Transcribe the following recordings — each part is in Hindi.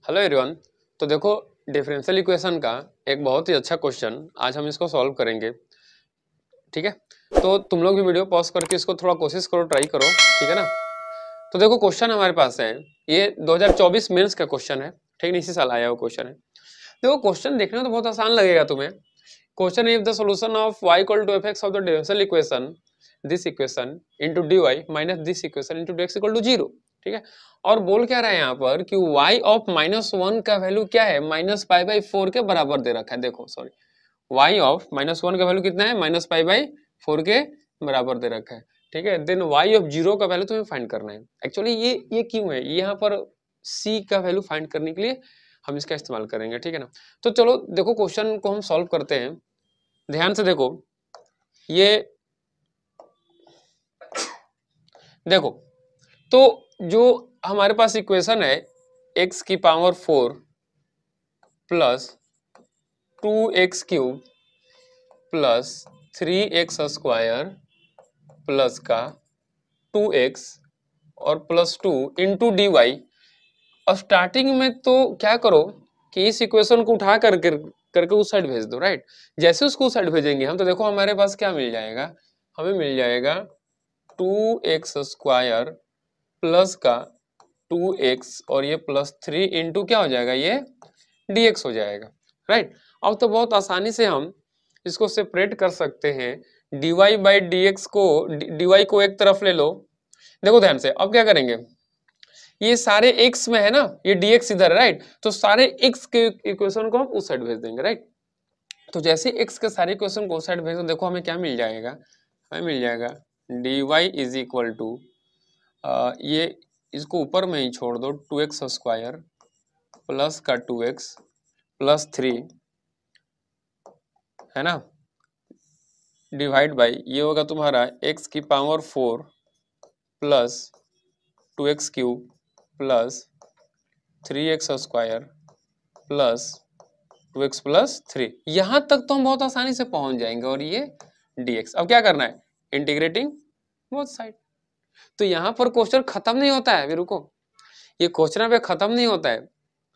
Hello everyone. तो देखो, डिफरेंशियल इक्वेशन का एक बहुत ही अच्छा क्वेश्चन आज हम इसको सॉल्व करेंगे। ठीक है, तो तुम लोग भी वीडियो पॉज करके इसको थोड़ा कोशिश करो, ट्राई करो। ठीक है ना। तो देखो, क्वेश्चन हमारे पास है, ये 2024 मेंस का क्वेश्चन है। ठीक है, इसी साल आया हुआ क्वेश्चन है। देखो, क्वेश्चन देखने में तो बहुत आसान लगेगा तुम्हें। Question if the solution of y equal to fx of the differential equation this equation into dy minus this equation into dx equal to 0। ठीक है, और बोल क्या रहा है यहाँ पर कि y ऑफ -1 का वैल्यू क्या है, -π/4 के बराबर दे रखा है। देखो सॉरी, y ऑफ -1 का वैल्यू कितना है, -π/4 के बराबर दे रखा है। ठीक है, देन y ऑफ 0 का वैल्यू तुम्हें फाइंड करना है। एक्चुअली ये क्यों है, यहाँ पर c का वैल्यू फाइंड करने के लिए हम इसका इस्तेमाल करेंगे। ठीक है ना। तो चलो देखो, क्वेश्चन को हम सॉल्व करते हैं। ध्यान से देखो, ये देखो, तो जो हमारे पास इक्वेशन है x की power 4 plus 2x cube plus 3x square plus का 2x और प्लस 2 इंटू डी वाई। अब स्टार्टिंग में तो क्या करो कि इस इक्वेशन को उठा करके उस साइड भेज दो। राइट, जैसे उसको उस साइड भेजेंगे हम, तो देखो हमारे पास क्या मिल जाएगा, हमें मिल जाएगा 2x स्क्वायर प्लस का 2x और ये प्लस 3 इंटू क्या हो जाएगा, ये dx हो जाएगा। राइट, अब तो बहुत आसानी से हम इसको सेपरेट कर सकते हैं। dy बाई dx को, dy को एक तरफ ले लो। देखो ध्यान से, अब क्या करेंगे, ये सारे x में है ना, ये dx इधर है। राइट, तो सारे x के इक्वेशन को हम उस साइड भेज देंगे। राइट, तो जैसे x के सारे इक्वेशन को उस साइड भेज दो, देखो हमें क्या मिल जाएगा, हमें मिल जाएगा dy इज इक्वल टू, ये इसको ऊपर में ही छोड़ दो, 2x स्क्वायर प्लस का 2x प्लस 3 है ना, डिवाइड बाई ये होगा तुम्हारा x की power 4 plus 2x cube plus 3x square plus 2x plus 3। यहां तक तो हम बहुत आसानी से पहुंच जाएंगे, और ये dx। अब क्या करना है, इंटीग्रेटिंग बोथ साइड। तो यहां पर क्वेश्चन खत्म नहीं होता है, रुको, ये क्वेश्चन पे खत्म नहीं होता है।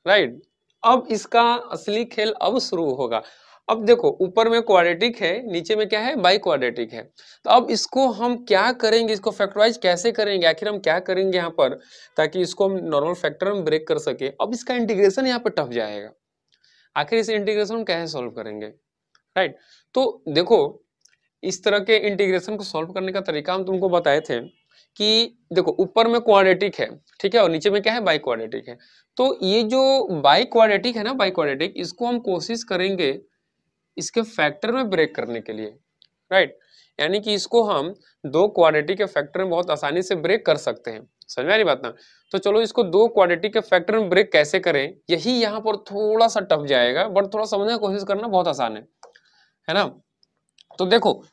राइट, अब इसका असली खेल अब शुरू होगा। अब देखो, ऊपर में क्वाड्रेटिक है, नीचे में क्या है, बाई क्वाड्रेटिक है। तो अब इसको हम क्या करेंगे, इसको फैक्टराइज कैसे करेंगे, आखिर हम क्या करेंगे यहाँ पर, ताकि इसको हम नॉर्मल फैक्टर में ब्रेक कर सके। अब इसका इंटीग्रेशन यहाँ पर टफ जाएगा, आखिर इस इंटीग्रेशन को कैसे सॉल्व करेंगे। राइट, तो देखो, इस तरह के इंटीग्रेशन को सॉल्व करने का तरीका हम तुमको बताए थे कि देखो, ऊपर में क्वाड्रेटिक है, ठीक है, और नीचे में क्या है, बाई क्वाड्रेटिक है। तो ये जो बाई क्वाड्रेटिक है ना, बाई क्वाड्रेटिक, इसको हम कोशिश करेंगे इसके फैक्टर में ब्रेक करने के लिए। राइट, यानी कि इसको हम दो क्वाड्रेटिक के फैक्टर में बहुत आसानी से ब्रेक कर सकते हैं। समझ में आ रही बात ना। तो चलो, इसको दो क्वाड्रेटिक के फैक्टर में ब्रेक कैसे करें, यही यहाँ पर थोड़ा सा टफ जाएगा, बट थोड़ा समझने की कोशिश करना बहुत आसान है ना। तो देखो,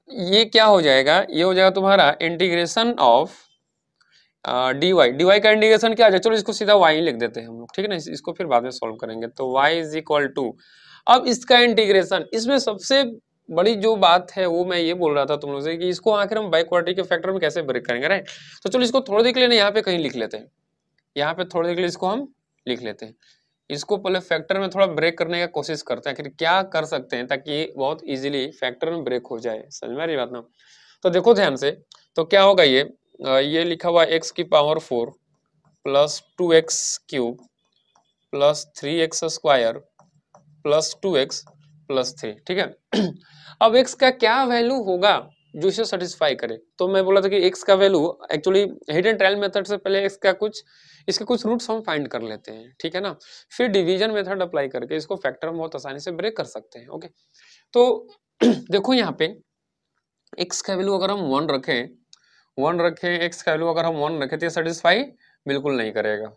ये क्या हो जाएगा, ये हो जाएगा तुम्हारा इंटीग्रेशन ऑफ dy। dy का इंटीग्रेशन क्या आ जाए, चलो इसको सीधा y ही लिख देते हैं हम लोग। ठीक है ना, इसको फिर बाद में सॉल्व करेंगे। तो y इज इक्वल टू, अब इसका इंटीग्रेशन, इसमें सबसे बड़ी जो बात है वो मैं ये बोल रहा था तुम लोग से कि इसको आखिर हम बाई क्वाड्रेटिक के फैक्टर में कैसे ब्रेक करेंगे। राइट, तो चलो इसको थोड़ी देर के लिए यहाँ पे कहीं लिख लेते हैं, यहाँ पे थोड़ी देर के लिए इसको हम लिख लेते हैं। इसको पहले फैक्टर में थोड़ा ब्रेक करने का कोशिश करते हैं, आखिर क्या कर सकते हैं ताकि ये बहुत इजीली फैक्टर में ब्रेक हो जाए। समझ में आ रही बात ना। तो देखो ध्यान से, तो क्या होगा, ये लिखा हुआ x की power 4 plus 2x cube plus 3x square plus 2x plus 3। ठीक है, अब x का क्या वैल्यू होगा जो इसे सेटिस्फाई करे। तो मैं बोला था कि x का value, actually hit and trial method से पहले x का इसके कुछ रूट्स हम फाइंड कर लेते हैं। ठीक है ना, फिर डिवीजन मेथड अप्लाई करके इसको फैक्टर में बहुत आसानी से ब्रेक कर सकते हैं। ओके, तो देखो यहाँ पे x का वैल्यू अगर हम 1 रखें, x का वैल्यू अगर हम 1 रखें तो ये सेटिस्फाई बिल्कुल नहीं करेगा,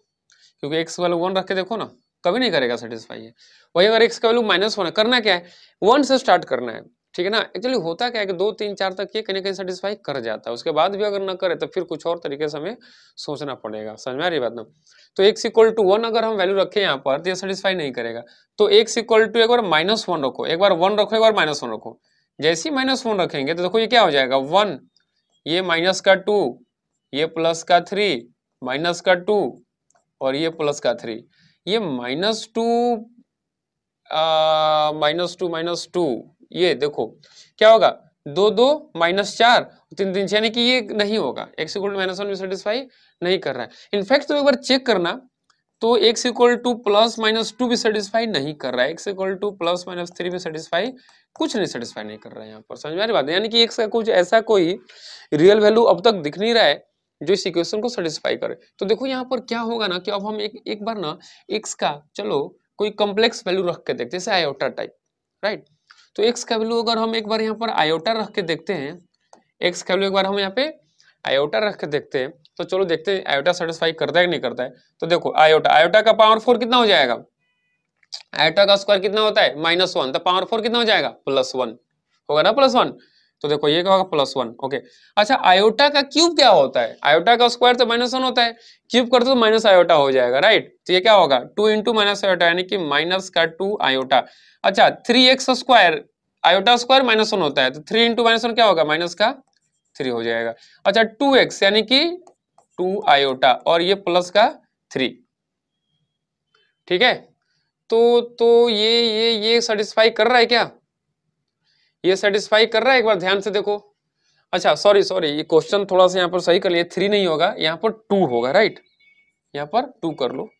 क्योंकि x वैल्यू 1 रख के देखो ना, कभी नहीं करेगा सेटिस्फाई है। वही अगर x का वैल्यू -1 है, करना क्या है, 1 से स्टार्ट करना है। ठीक है ना, एक्चुअली होता क्या है कि 2 3 4 तक ये कहीं ना कहीं सेटिस्फाई कर जाता है, उसके बाद भी अगर ना करे तो फिर कुछ और तरीके से हमें सोचना पड़ेगा। समझ में आ रही बात ना। तो x इक्वल टू 1 अगर हम वैल्यू रखें यहाँ पर तो ये सेटिस्फाई नहीं करेगा। तो x इक्वल टू एक बार -1 रखो, एक बार 1 रखो, एक बार -1 रखो। जैसे ही -1 रखेंगे तो देखो ये क्या हो जाएगा, 1, ये माइनस का 2, ये प्लस का 3, माइनस का 2 और ये प्लस का 3। ये -2 ये देखो क्या होगा, 2 2 -4 3 3, यानी कि ये नहीं होगा, x इक्वल टू -1 भी सेटिस्फाई नहीं कर रहा है। इनफैक्ट तुम एक बार चेक करना तो x इक्वल टू +-2 भी सेटिस्फाई नहीं कर रहा है, x इक्वल टू +-3 भी सेटिस्फाई, कुछ नहीं सेटिस्फाई नहीं कर रहा है यहाँ पर। समझ में आ रही बात है? यानी कि x का कुछ ऐसा कोई रियल वैल्यू अब तक दिख नहीं रहा है जो इस इक्वेशन को सेटिस्फाई करे। तो देखो यहाँ पर क्या होगा ना कि अब हम एक बार ना x का चलो कोई कॉम्प्लेक्स वैल्यू रख के देखते हैं, जैसे आयोटा टाइप, राइट। तो x का वैल्यू अगर हम एक बार यहाँ पर आयोटा रख के देखते हैं, x का वैल्यू एक बार हम यहाँ पे आयोटा रख के देखते हैं, तो चलो देखते हैं आयोटा सेटिस्फाई करता है कि नहीं करता है। तो देखो आयोटा, आयोटा का पावर 4 कितना हो जाएगा, आयोटा का स्क्वायर कितना होता है -1, तो पावर 4 कितना हो जाएगा +1 होगा ना, +1। तो देखो ये क्या होगा +1, ओके। अच्छा आयोटा का क्यूब क्या होता है, आयोटा का स्क्वायर तो -1 होता है, क्यूब करते तो माइनस आयोटा हो जाएगा, राइट। तो ये क्या होगा 2 × माइनस आयोटा, यानी कि -2 आयोटा। अच्छा 3x स्क्वायर, आयोटा स्क्वायर -1 होता है, तो 3 × -1 क्या होगा, -3 हो जाएगा। अच्छा 2x यानी कि 2 आयोटा और ये +3, ठीक है। तो ये सेटिस्फाई कर रहा है क्या, ये सेटिस्फाई कर रहा है, एक बार ध्यान से देखो। अच्छा सॉरी सॉरी, ये क्वेश्चन थोड़ा सा यहाँ पर सही कर लिए, 3 नहीं होगा यहाँ पर 2 होगा, राइट। यहाँ पर 2 कर लो,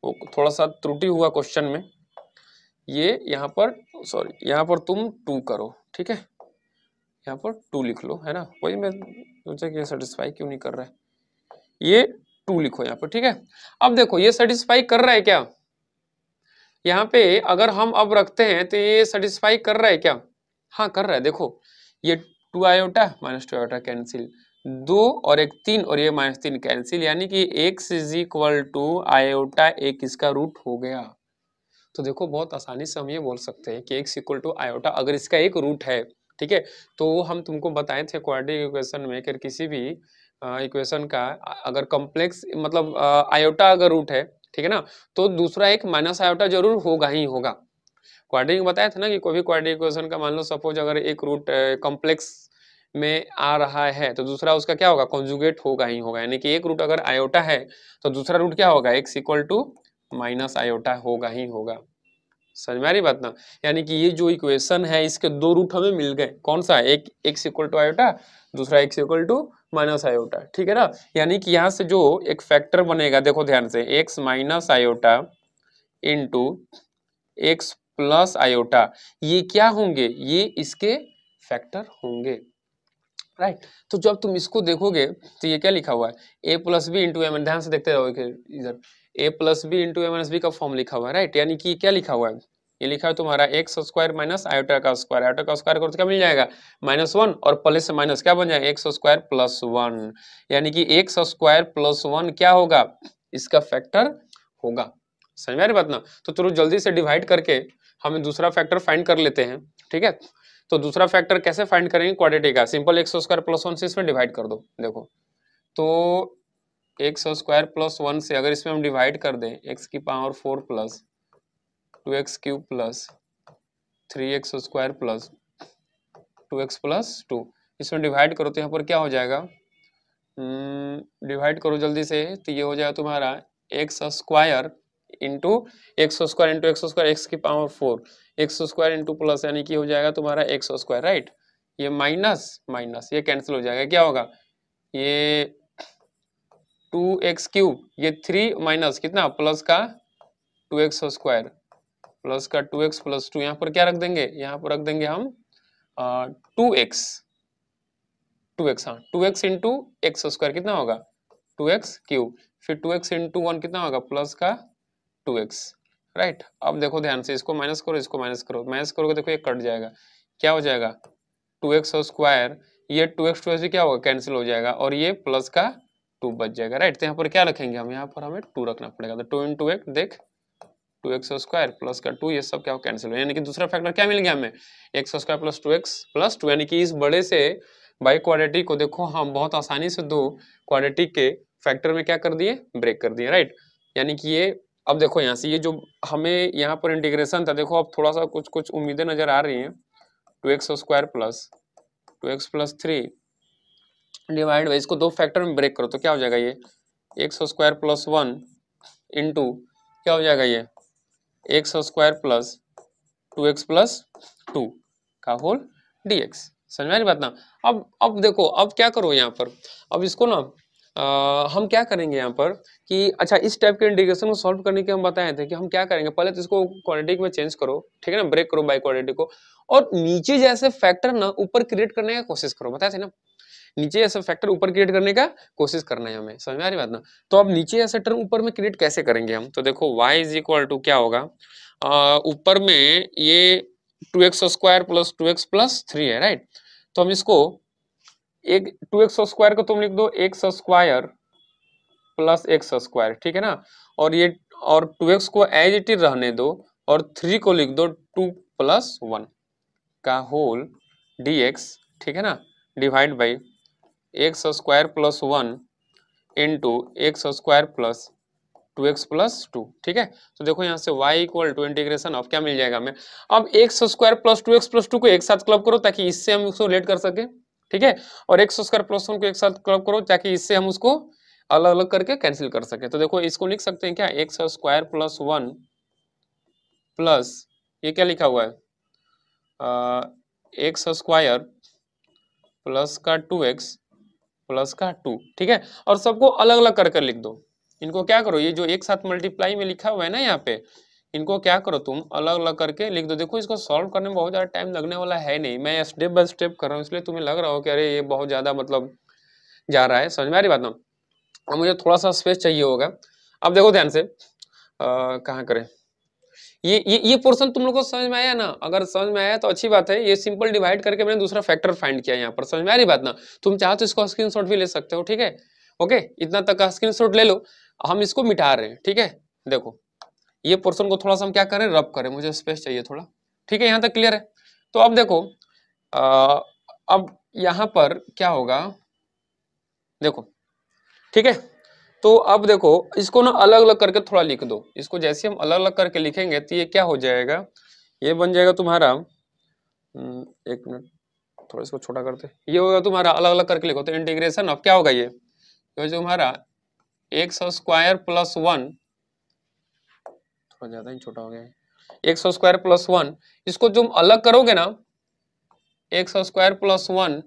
वो थोड़ा सा त्रुटि हुआ क्वेश्चन में, ये यहाँ पर सॉरी, यहाँ पर तुम 2 करो, ठीक है, यहाँ पर 2 लिख लो, है ना। वही मैं सोचा कि सेटिस्फाई क्यों नहीं कर रहा है, ये 2 लिखो यहाँ पर, ठीक है। अब देखो ये सेटिस्फाई कर रहा है क्या, यहाँ पे अगर हम अब रखते हैं तो ये सेटिस्फाई कर रहा है क्या, हाँ कर रहा है। देखो ये 2 आयोटा -2 आयोटा कैंसिल, 2 और 1 3 और ये -3 कैंसिल, यानी कि x इक्वल टू आयोटा एक इसका रूट हो गया। तो देखो बहुत आसानी से हम ये बोल सकते हैं कि x इक्वल टू आयोटा अगर इसका एक रूट है, ठीक है। तो हम तुमको बताए थे क्वाड्रेटिक इक्वेशन में कि किसी भी इक्वेशन का अगर कॉम्प्लेक्स मतलब आयोटा अगर रूट है, ठीक है ना, तो दूसरा एक माइनस आयोटा जरूर होगा ही होगा। क्वाड्रेटिक बताया था ना कि कोई भी क्वाड्रेटिक इक्वेशन का मान लो सपोज अगर एक रूट कॉम्प्लेक्स में आ रहा है तो दूसरा उसका क्या होगा, कॉन्जुगेट होगा ही होगा, यानी कि एक रूट अगर आयोटा है तो दूसरा रूट क्या होगा, x equal to minus iota होगा ही होगा। समझ में आ रही बात ना, यानी कि ये जो इक्वेशन है इसके 2 रूट हमें मिल गए, कौन सा, एक x इक्वल टू आयोटा, दूसरा x equal to minus iota, ठीक है ना। यानी कि यहाँ से जो एक फैक्टर बनेगा, देखो ध्यान से, x minus iota into x plus iota, ये क्या होंगे, ये इसके फैक्टर होंगे, राइट। तो जब तुम इसको देखोगे तो ये क्या लिखा हुआ है, a plus B into M, ध्यान से देखते रहो इधर, a plus B into M minus B का फॉर्म लिखा हुआ है, राइट। यानी कि क्या लिखा हुआ है, ये लिखा है तुम्हारा एक्स स्क्वायर माइनस आयोटा का स्क्वायर, आयोटा का स्क्वायर करो तो क्या मिल जाएगा -1 और प्लस से माइनस क्या बन जाएगा एक्स स्क्वायर प्लस 1, यानी कि एक्स स्क्वायर प्लस 1 क्या होगा, इसका फैक्टर होगा। समझ में आ रही बात ना। तो चलो जल्दी से डिवाइड करके हमें दूसरा फैक्टर फाइंड कर लेते हैं, ठीक है। तो दूसरा फैक्टर कैसे फाइंड करेंगे, क्वाड्रेटिक का सिंपल एक्स स्क्वायर प्लस 1 से इसमें डिवाइड कर दो। देखो तो एक्स स्क्वायर प्लस 1 से अगर इसमें हम डिवाइड कर दें एक्स की power 4 plus 2x cube plus 3x square plus 2x plus 2, इसमें डिवाइड करो तो यहाँ पर क्या हो जाएगा, डिवाइड करो जल्दी से, तो ये हो जाएगा तुम्हारा X square into X square X की power 4, X square into plus, यानी कि हो जाएगा तुम्हारा एक्स स्क्वायर, राइट। ये माइनस माइनस ये कैंसिल हो जाएगा, क्या होगा, ये 2x क्यूब, ये 3 माइनस कितना प्लस का 2x स्क्वायर प्लस का 2x प्लस 2, यहाँ पर क्या रख देंगे, यहाँ पर रख देंगे हम 2x, हाँ 2x इंटू एक्स स्क्वायर कितना होगा 2x क्यूब, फिर 2x इंटू 1 कितना होगा प्लस का 2x, राइट। अब देखो ध्यान से, इसको माइनस करो, इसको माइनस करो, माइनस करोगे देखो ये कट जाएगा, क्या हो जाएगा 2x स्क्वायर, ये 2x 2x भी क्या होगा कैंसिल हो जाएगा और ये प्लस का 2 बच जाएगा, राइट। तो यहाँ पर क्या रखेंगे हम, यहाँ पर हमें 2 रखना पड़ेगा, तो 2 इंटू 1 देख 2x स्क्वायर प्लस का 2, ये सब क्या कैंसिल हो, यानी कि दूसरा फैक्टर क्या मिल गया हमें x square plus 2x plus 2, यानी कि इस बड़े से बाई क्वाड्रेटिक को देखो हम बहुत आसानी से दो क्वाड्रेटिक के फैक्टर में क्या कर दिए, ब्रेक कर दिए, राइट। यानी कि ये अब देखो यहाँ से ये जो हमें यहाँ पर इंटीग्रेशन था, देखो अब थोड़ा सा कुछ कुछ उम्मीदें नजर आ रही हैं, 2x square plus 2x plus 3 divide by, इसको दो फैक्टर में ब्रेक करो तो क्या हो जाएगा, ये एक्स स्क्वायर प्लस 1 इंटू क्या हो जाएगा ये x square plus 2x plus 2 का होल dx। समझ में आ रही बात ना। अब देखो, अब क्या करो यहाँ पर, अब इसको ना हम क्या करेंगे यहाँ पर कि अच्छा इस टाइप के इंटीग्रेशन को सॉल्व करने के हम बताए थे कि हम क्या करेंगे, पहले तो इसको क्वाड्रेटिक में चेंज करो, ठीक है ना, ब्रेक करो बाई क्वाड्रेटिक को, और नीचे जैसे फैक्टर ना ऊपर क्रिएट करने का कोशिश करो, बताए थे ना, नीचे ऐसा फैक्टर ऊपर क्रिएट करने का कोशिश करना है हमें। समझ में आ रही बात ना। तो अब नीचे ऐसा टर्म ऊपर में क्रिएट कैसे करेंगे हम, तो देखो y इज इक्वल टू क्या होगा, ऊपर में ये 2x square plus 2x plus 3 है, राइट। तो हम इसको एक 2x स्क्वायर को तुम लिख दो x square plus x square, ठीक है ना, और ये और 2x को एज इट इज रहने दो, और 3 को लिख दो 2 प्लस 1 का होल dx, ठीक है ना, divide by X square plus 1 into X square plus 2x plus 2, ठीक है। तो देखो यहाँ से y equal to integration of क्या मिल जाएगा हमें, अब x square plus 2x plus 2 को एक साथ क्लब करो ताकि इससे हम उसको रिलेट कर सके, ठीक है, और एक्स स्क्वायर प्लस 1 को एक साथ क्लब करो ताकि इससे हम उसको अलग अलग करके कैंसिल कर सके। तो देखो इसको लिख सकते हैं क्या, एक्स स्क्वायर प्लस 1 प्लस ये क्या लिखा हुआ है, एक्स स्क्वायर प्लस का 2x प्लस का 2, ठीक है, और सबको अलग अलग करके लिख दो। इनको क्या करो, ये जो एक साथ मल्टीप्लाई में लिखा हुआ है ना यहाँ पे, इनको क्या करो तुम अलग अलग करके लिख दो। देखो इसको सॉल्व करने में बहुत ज्यादा टाइम लगने वाला है नहीं, मैं स्टेप बाय स्टेप कर रहा हूँ, इसलिए तुम्हें लग रहा हो कि अरे ये बहुत ज्यादा मतलब जा रहा है। समझ में आ रही बात ना। अब मुझे थोड़ा सा स्पेस चाहिए होगा। अब देखो ध्यान से, कहाँ करें, ये पोर्शन तुम लोग को समझ में आया ना, अगर समझ में आया तो अच्छी बात है। ये सिंपल डिवाइड करके मैंने दूसरा फैक्टर फाइंड किया यहाँ पर। समझ में आ रही बात ना। तुम चाहो तो इसको स्क्रीनशॉट भी ले सकते हो, ठीक है, ओके, इतना तक का स्क्रीनशॉट ले लो। हम इसको मिटा रहे हैं, ठीक है। देखो ये पोर्शन को थोड़ा सा हम क्या करें, रब करें, मुझे स्पेस चाहिए थोड़ा, ठीक है, यहाँ तक क्लियर है। तो अब देखो अब यहाँ पर क्या होगा, देखो, ठीक है। तो अब देखो इसको ना अलग अलग करके थोड़ा लिख दो। इसको जैसे हम अलग अलग करके लिखेंगे तो ये क्या हो जाएगा, ये बन जाएगा तुम्हारा, एक मिनट थोड़ा इसको छोटा करते, ये होगा तुम्हारा, अलग अलग करके लिखो तो इंटीग्रेशन ऑफ क्या होगा, ये जो तुम्हारा एक्स स्क्वायर प्लस 1, थोड़ा ज्यादा ही छोटा हो गया है, एक्स स्क्वायर प्लस 1, इसको तुम अलग करोगे ना, x square plus 1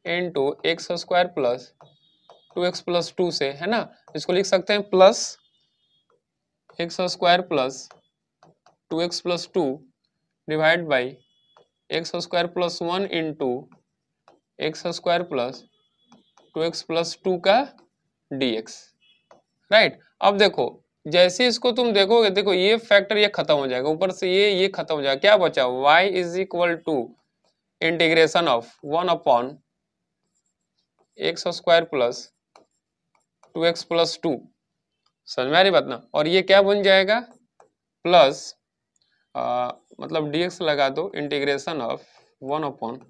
into X square plus 2x plus 2 से, है ना, इसको लिख सकते हैं plus x square plus 2x plus 2 divide by X square plus 1 into X square plus 2x plus 2 का dx, राइट। अब देखो जैसे इसको तुम देखोगे, देखो ये फैक्टर ये खत्म हो जाएगा, ऊपर से ये खत्म हो जाएगा, क्या बचा, y is equal to integration of 1 upon X square plus 2x plus 2। समझ में आ रही बात ना। और ये क्या बन जाएगा, प्लस मतलब dx लगा दो integration of 1 upon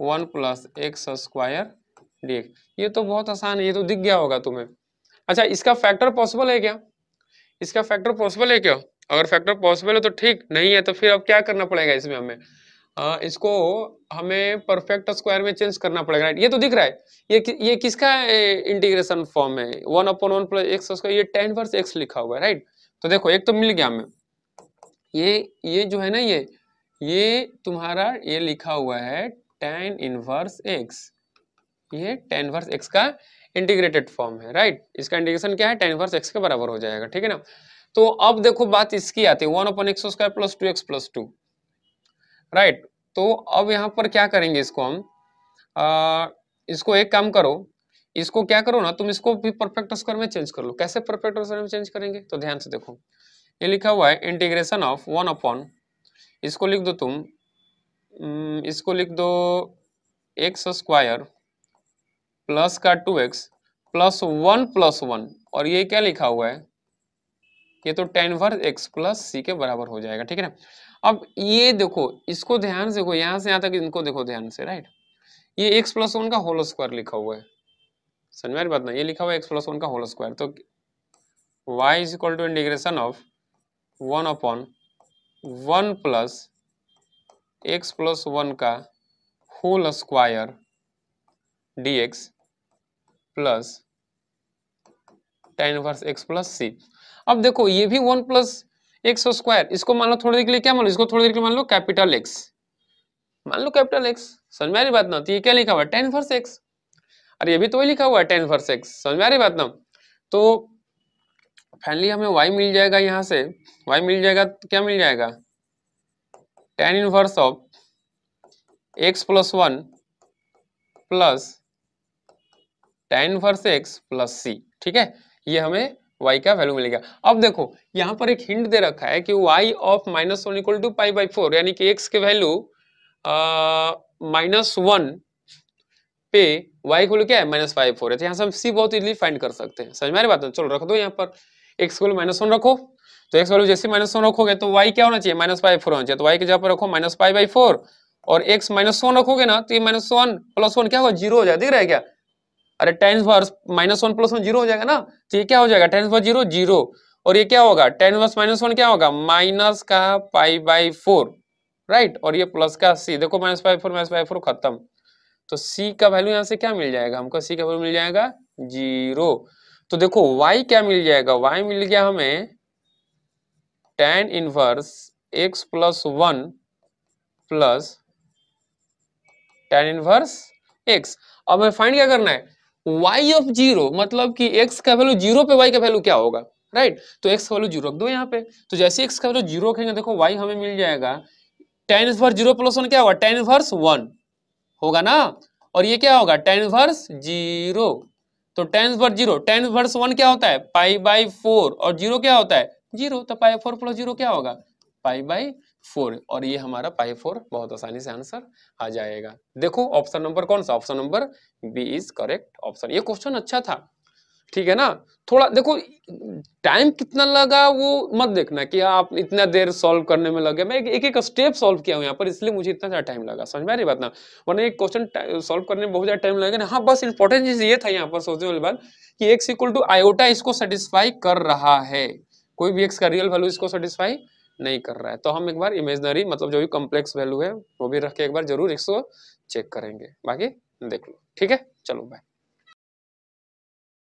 1 plus x square dx। ये तो बहुत आसान है, ये तो दिख गया होगा तुम्हें। अच्छा इसका फैक्टर पॉसिबल है क्या, इसका फैक्टर पॉसिबल है क्या, अगर फैक्टर पॉसिबल है तो ठीक, नहीं है तो फिर अब क्या करना पड़ेगा इसमें हमें, इसको हमें परफेक्ट स्क्वायर में चेंज करना पड़ेगा, राइट। ये तो दिख रहा है, ये किसका इंटीग्रेशन फॉर्म है, 1 अपॉन 1 प्लस एक्स स्क्वायर, ये tan इनवर्स x लिखा हुआ है, राइट। तो देखो एक तो मिल गया हमें, ये जो है ना, ये तुम्हारा ये लिखा हुआ है tan इनवर्स x, ये tan इनवर्स x का इंटीग्रेटेड फॉर्म है, राइट। इसका इंटीग्रेशन क्या है, tan इनवर्स x के बराबर हो जाएगा, ठीक है ना। तो अब देखो बात इसकी आती है 1 upon X square plus 2x plus 2, right. तो अब यहाँ पर क्या करेंगे, इसको हम इसको एक काम करो, इसको क्या करो ना तुम, इसको भी परफेक्ट स्क्वायर में चेंज कर लो। कैसे परफेक्ट स्क्वायर में चेंज करेंगे, तो ध्यान से देखो, ये लिखा हुआ है इंटीग्रेशन ऑफ 1 अपॉन, इसको लिख दो तुम, इसको लिख दो एक्स स्क्वायर प्लस का 2x प्लस 1 प्लस 1, और ये क्या लिखा हुआ है, ये तो tan inverse x plus c के बराबर हो जाएगा, ठीक है ना। अब ये देखो इसको ध्यान से देखो, यहाँ से यहाँ तक इनको देखो ध्यान से, राइट। ये x प्लस 1 का होल स्क्वायर लिखा हुआ है, समझ में आ रही बात ना, ये लिखा हुआ है x प्लस 1 का होल स्क्वायर। तो y is equal to integration of 1 upon 1 plus X plus 1 का whole square dx plus tan inverse x plus c। अब देखो ये भी 1 प्लस एक्स स्क्वायर, इसको मान लो थोड़ी देर के लिए क्या मान लो, इसको थोड़ी देर के लिए मान लो कैपिटल एक्स, मान लो कैपिटल एक्स, समझ में आ रही बात ना। तो ये क्या लिखा हुआ है, tan इनवर्स एक्स, और ये भी तो ही लिखा हुआ है tan इनवर्स एक्स, समझ में आ रही बात ना। तो फाइनली हमें y मिल जाएगा, यहाँ से y मिल जाएगा तो क्या मिल जाएगा, tan inverse of x plus 1 plus tan inverse x plus c, ठीक है, ये हमें y का वैल्यू मिलेगा। अब देखो यहाँ पर एक हिंट दे रखा है कि y ऑफ -1 इक्वल टू π/4, यानी कि x के वैल्यू -1 पे y को क्या है -π/4 है, तो यहाँ से हम c बहुत इजीली फाइंड कर सकते हैं, समझ में आ रही बात है। चलो रख दो यहाँ पर x को -1 रखो, तो x वैल्यू जैसे -1 रखोगे तो y क्या होना चाहिए, -π/4 होना चाहिए, तो y के जगह पर रखो -π/4 और x -1 रखोगे ना तो ये -1 + 1 क्या होगा, 0 हो जाएगा, दिख रहा है क्या, अरे tan इनवर्स -1 + 1 0 हो जाएगा ना, तो ये क्या हो जाएगा tan इनवर्स 0 0, और ये क्या होगा tan इनवर्स -1 क्या होगा माइनस का π/4, राइट, और ये प्लस का c, देखो -π/4 खत्म, तो c का वैल्यू यहाँ से क्या मिल जाएगा हमको, c का वैल्यू मिल जाएगा 0। तो देखो y क्या मिल जाएगा, y मिल गया हमें tan inverse x + 1 plus tan inverse x। अब हमें फाइंड क्या करना है, y ऑफ 0, मतलब कि x का वैल्यू 0 पे y का वैल्यू क्या होगा, राइट, तो x का वैल्यू 0 रख दो यहाँ पे, तो जैसे x का वैल्यू 0 रखेंगे देखो y हमें मिल जाएगा tan इनवर्स 0 + 1 क्या होगा, tan इनवर्स 1 होगा ना, और ये क्या होगा tan इनवर्स 0, तो tan इनवर्स 0, tan इनवर्स 1 क्या होता है π/4 और 0 क्या होता है 0, तो π/4 + 0 क्या होगा π/4, और ये हमारा π/4 बहुत आसानी से आंसर आ जाएगा। देखो ऑप्शन नंबर कौन सा, option number B is correct option. ये क्वेश्चन अच्छा था, ठीक है ना। थोड़ा देखो टाइम कितना लगा वो मत देखना कि आप इतना देर सॉल्व करने में लगे, मैं एक एक स्टेप सॉल्व किया हूँ यहाँ पर, इसलिए मुझे इतना ज्यादा टाइम लगा, समझ में आ रही बात ना, वरना एक क्वेश्चन सॉल्व करने में बहुत ज्यादा टाइम लगेगा ना। हाँ बस इंपॉर्टेंट चीज ये था यहाँ पर सोचने वाली बात कि x = आयोटा इसको सेटिस्फाई कर रहा है, कोई भी x का रियल वैल्यू इसको सेटिस्फाई नहीं कर रहा है, तो हम एक बार इमेजनरी मतलब जो भी कॉम्प्लेक्स वैल्यू है वो भी रख के एक बार जरूर इसको चेक करेंगे, बाकी देख लो, ठीक है, चलो बाय।